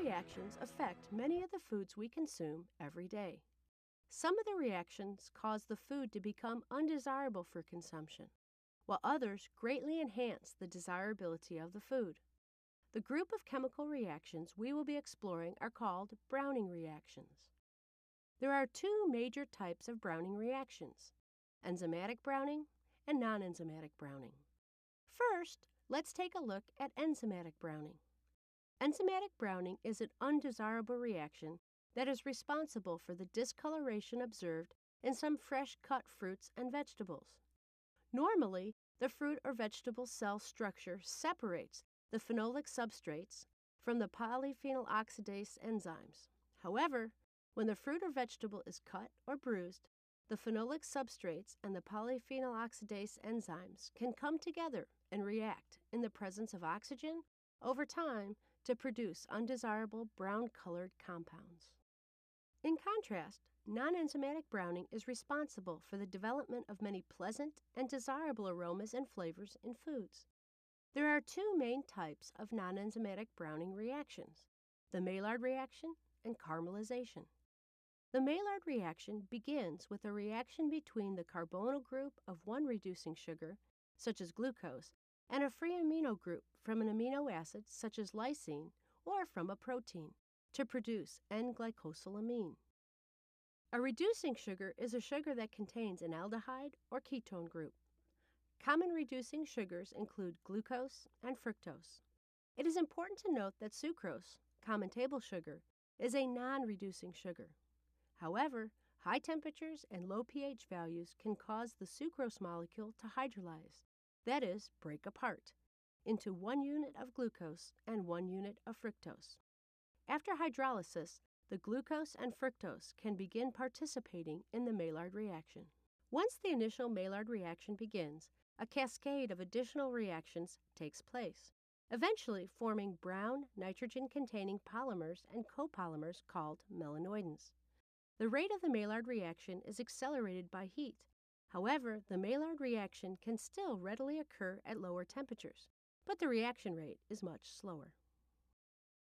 reactions affect many of the foods we consume every day. Some of the reactions cause the food to become undesirable for consumption, while others greatly enhance the desirability of the food. The group of chemical reactions we will be exploring are called Browning reactions. There are two major types of Browning reactions: enzymatic Browning and non-enzymatic Browning. First, let's take a look at enzymatic Browning. Enzymatic Browning is an undesirable reaction that is responsible for the discoloration observed in some fresh-cut fruits and vegetables. Normally, the fruit or vegetable cell structure separates the phenolic substrates from the polyphenol oxidase enzymes. However, when the fruit or vegetable is cut or bruised, the phenolic substrates and the polyphenol oxidase enzymes can come together and react in the presence of oxygen over time to produce undesirable brown-colored compounds. In contrast, non-enzymatic browning is responsible for the development of many pleasant and desirable aromas and flavors in foods. There are two main types of non-enzymatic browning reactions: the Maillard reaction and caramelization. The Maillard reaction begins with a reaction between the carbonyl group of one reducing sugar, such as glucose, and a free amino group from an amino acid, such as lysine, or from a protein, to produce N-glycosylamine. A reducing sugar is a sugar that contains an aldehyde or ketone group. Common reducing sugars include glucose and fructose. It is important to note that sucrose, common table sugar, is a non-reducing sugar. However, high temperatures and low pH values can cause the sucrose molecule to hydrolyze, that is, break apart, into 1 unit of glucose and 1 unit of fructose. After hydrolysis, the glucose and fructose can begin participating in the Maillard reaction. Once the initial Maillard reaction begins, a cascade of additional reactions takes place, eventually forming brown nitrogen-containing polymers and copolymers called melanoidins. The rate of the Maillard reaction is accelerated by heat. However, the Maillard reaction can still readily occur at lower temperatures, but the reaction rate is much slower.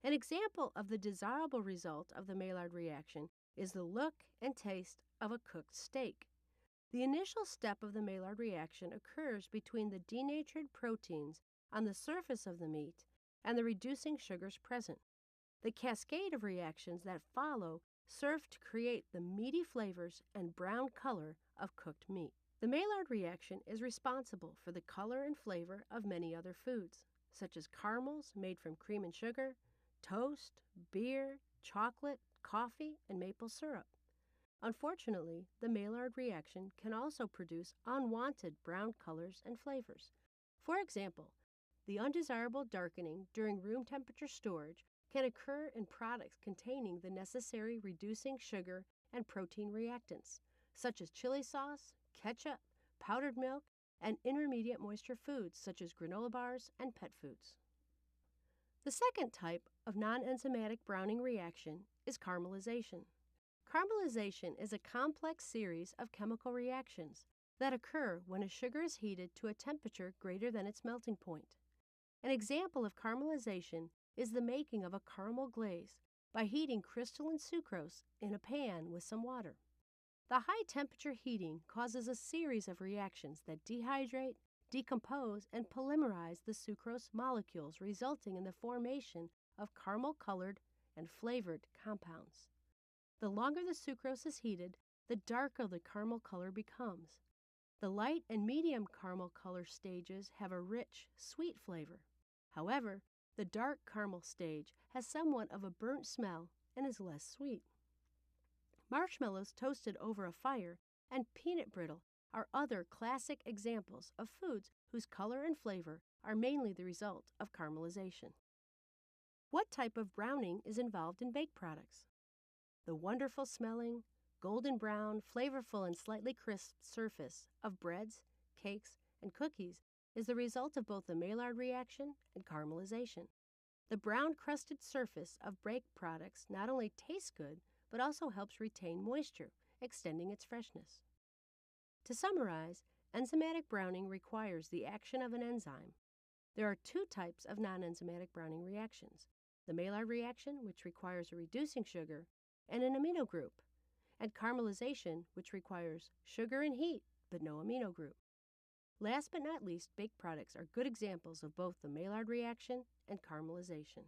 An example of the desirable result of the Maillard reaction is the look and taste of a cooked steak. The initial step of the Maillard reaction occurs between the denatured proteins on the surface of the meat and the reducing sugars present. The cascade of reactions that follow serve to create the meaty flavors and brown color of cooked meat. The Maillard reaction is responsible for the color and flavor of many other foods, such as caramels made from cream and sugar, toast, beer, chocolate, coffee, and maple syrup. Unfortunately, the Maillard reaction can also produce unwanted brown colors and flavors. For example, the undesirable darkening during room temperature storage can occur in products containing the necessary reducing sugar and protein reactants, such as chili sauce, ketchup, powdered milk, and intermediate moisture foods such as granola bars and pet foods. The second type of non-enzymatic browning reaction is caramelization. Caramelization is a complex series of chemical reactions that occur when a sugar is heated to a temperature greater than its melting point. An example of caramelization is the making of a caramel glaze by heating crystalline sucrose in a pan with some water. The high-temperature heating causes a series of reactions that dehydrate, decompose, and polymerize the sucrose molecules, resulting in the formation of caramel-colored and flavored compounds. The longer the sucrose is heated, the darker the caramel color becomes. The light and medium caramel color stages have a rich, sweet flavor. However, the dark caramel stage has somewhat of a burnt smell and is less sweet. Marshmallows toasted over a fire and peanut brittle are other classic examples of foods whose color and flavor are mainly the result of caramelization. What type of browning is involved in baked products? The wonderful smelling, golden brown, flavorful, and slightly crisp surface of breads, cakes, and cookies is the result of both the Maillard reaction and caramelization. The brown crusted surface of baked products not only tastes good, but also helps retain moisture, extending its freshness. To summarize, enzymatic browning requires the action of an enzyme. There are two types of non-enzymatic browning reactions: the Maillard reaction, which requires a reducing sugar and an amino group, and caramelization, which requires sugar and heat but no amino group. Last but not least, baked products are good examples of both the Maillard reaction and caramelization.